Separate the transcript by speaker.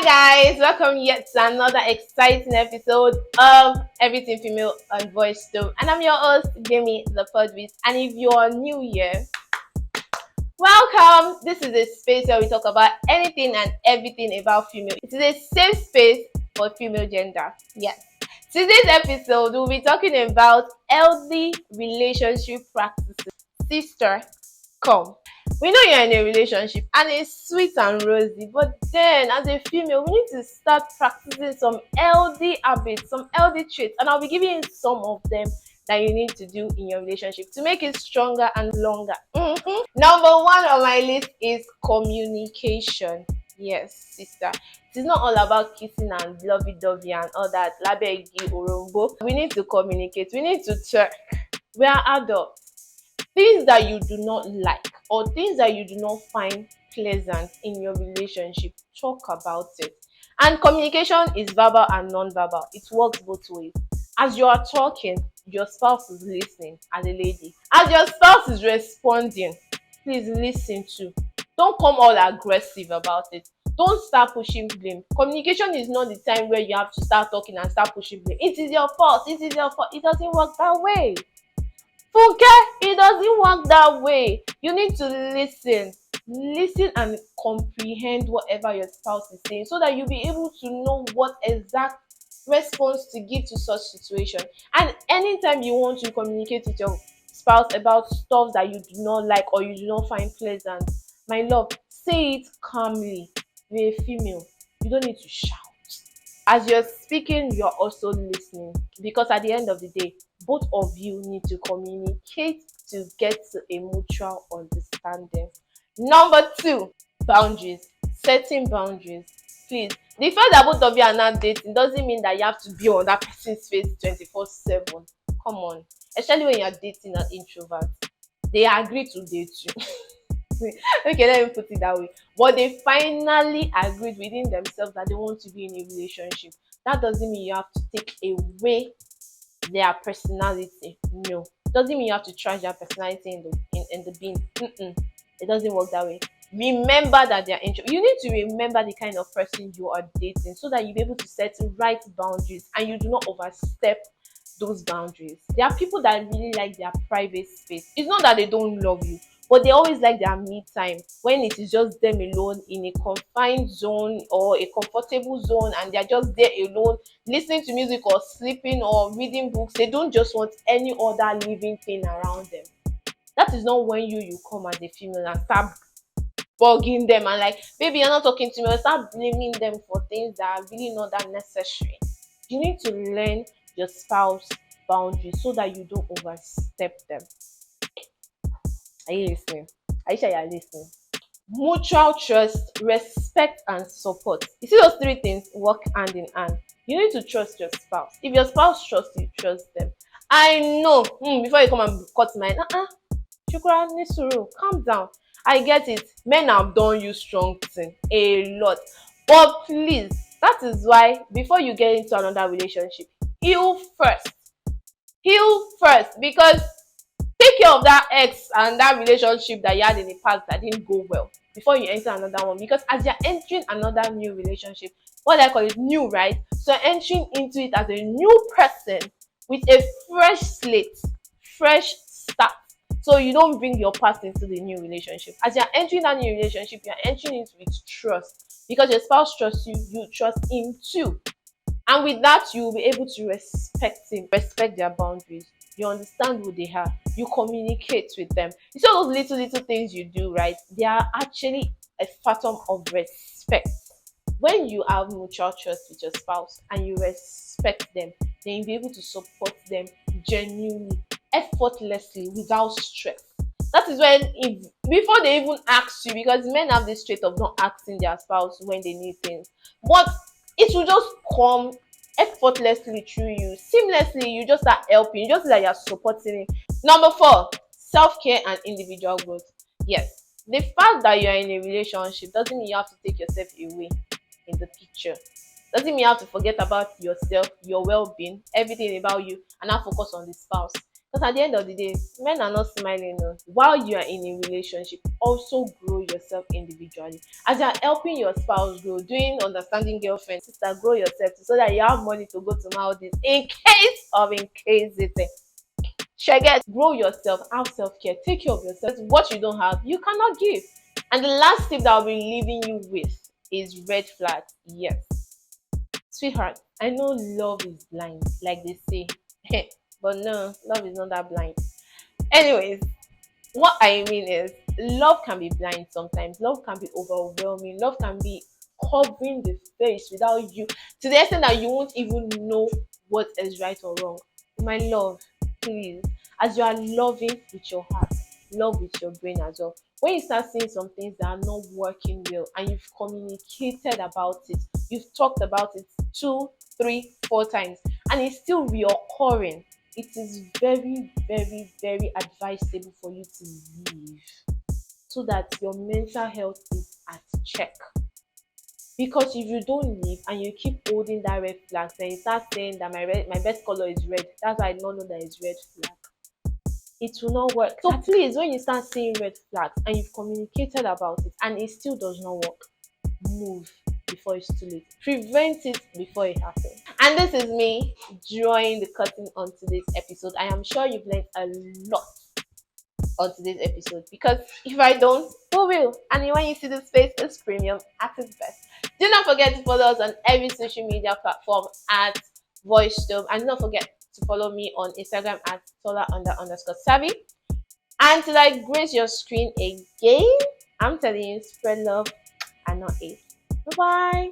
Speaker 1: Hi guys, welcome yet to another exciting episode of Everything Female on Voicetome, and I'm your host Gbemi, the podwhiz. And if you are new here, welcome. This is a space where we talk about anything and everything about female. It is a safe space for female gender. Yes. Today's episode, we'll be talking about healthy relationship practices. Sister, come. We know you're in a relationship and it's sweet and rosy, but then as a female, we need to start practicing some healthy habits, some healthy traits, and I'll be giving you some of them that you need to do in your relationship to make it stronger and longer. Number one on my list is communication. Yes, sister. It is not all about kissing and lovey-dovey and all that. Labegi, orombo. We need to communicate. We need to talk. We are adults. Things that you do not like or things that you do not find pleasant in your relationship, talk about it. And communication is verbal and non-verbal. It works both ways. As you are talking, your spouse is listening as a lady. As your spouse is responding, please listen too. Don't come all aggressive about it. Don't start pushing blame. Communication is not the time where you have to start talking and start pushing blame. It is your fault. It is your fault. It doesn't work that way. Funke, it doesn't work that way. You need to listen and comprehend whatever your spouse is saying so that you'll be able to know what exact response to give to such situation. And anytime you want to communicate with your spouse about stuff that you do not like or you do not find pleasant, my love, say it calmly. You're a female. You don't need to shout. As you're speaking, you're also listening, because at the end of the day, both of you need to communicate to get to a mutual understanding. Number two, boundaries. Setting boundaries. Please, the fact that both of you are not dating doesn't mean that you have to be on that person's face 24/7. Come on. Especially when you're dating an introvert. They agree to date you. Okay, let me put it that way. But they finally agreed within themselves that they want to be in a relationship. That doesn't mean you have to take away their personality. No. Doesn't mean you have to trash their personality in the bin. It doesn't work that way. Remember that they're introvert. You need to remember the kind of person you are dating so that you'll be able to set right boundaries and you do not overstep those boundaries. There are people that really like their private space. It's not that they don't love you, but they always like their me time when it is just them alone in a confined zone or a comfortable zone, and they're just there alone listening to music or sleeping or reading books. They don't just want any other living thing around them. That is not when you come as a female and start bugging them and like, baby, you're not talking to me, or start blaming them for things that are really not that necessary. You need to learn your spouse boundaries so that you don't overstep them. Are you listening? Are you sure you're listening? Mutual trust, respect, and support. You see, those three things work hand in hand. You need to trust your spouse. If your spouse trusts you, trust them. I know, before you come and cut mine, Shukra, Nisuru, calm down. I get it. Men have done you strong thing a lot. But please, that is why before you get into another relationship, heal first. Heal first, because take care of that ex and that relationship that you had in the past that didn't go well before you enter another one. Because as you're entering another new relationship, what I call it, new, right? So entering into it as a new person with a fresh slate, fresh start. So you don't bring your past into the new relationship. As you're entering that new relationship, you're entering it with trust, because your spouse trusts you, you trust him too. And with that, you will be able to respect him, respect their boundaries. You understand who they are. You communicate with them. You see those little things you do, right? They are actually a phantom of respect. When you have mutual trust with your spouse and you respect them, then you'll be able to support them genuinely, effortlessly, without stress. That is when, if before they even ask you, because men have this trait of not asking their spouse when they need things, but it will just come effortlessly through you, seamlessly. You just start helping, you just like you're supporting it. Number four, self-care and individual growth. Yes, the fact that you're in a relationship doesn't mean you have to take yourself away in the picture. Doesn't mean you have to forget about yourself, your well-being, everything about you, and now focus on the spouse. Because at the end of the day, men are not smiling. No. While you are in a relationship, also grow yourself individually. As you are helping your spouse grow, doing understanding girlfriend, sister, grow yourself so that you have money to go to Maldives in case it. Get grow yourself, have self-care, take care of yourself. What you don't have, you cannot give. And the last tip that I'll be leaving you with is red flags. Yes. Sweetheart, I know love is blind, like they say. But no, love is not that blind. Anyways, what I mean is love can be blind sometimes. Love can be overwhelming. Love can be covering the face without you to the extent that you won't even know what is right or wrong. My love, please, as you are loving with your heart, love with your brain as well. When you start seeing some things that are not working well and you've communicated about it, you've talked about it two, three, four times, and it's still reoccurring, it is very, very, very advisable for you to leave so that your mental health is at check. Because if you don't leave and you keep holding that red flag, then you start saying that my best color is red. That's why I don't know that it's red flag. It will not work. So please, when you start seeing red flags and you've communicated about it and it still does not work, move before it's too late. Prevent it before it happens. And this is me drawing the curtain on today's episode. I am sure you've learned a lot on today's episode because if I don't, who will? And when you see this face is premium at its best. Do not forget to follow us on every social media platform at Voicetome, and do not forget to follow me on Instagram at Tola__savvy. And till I grace your screen again, I'm telling you, spread love and not hate. Bye bye.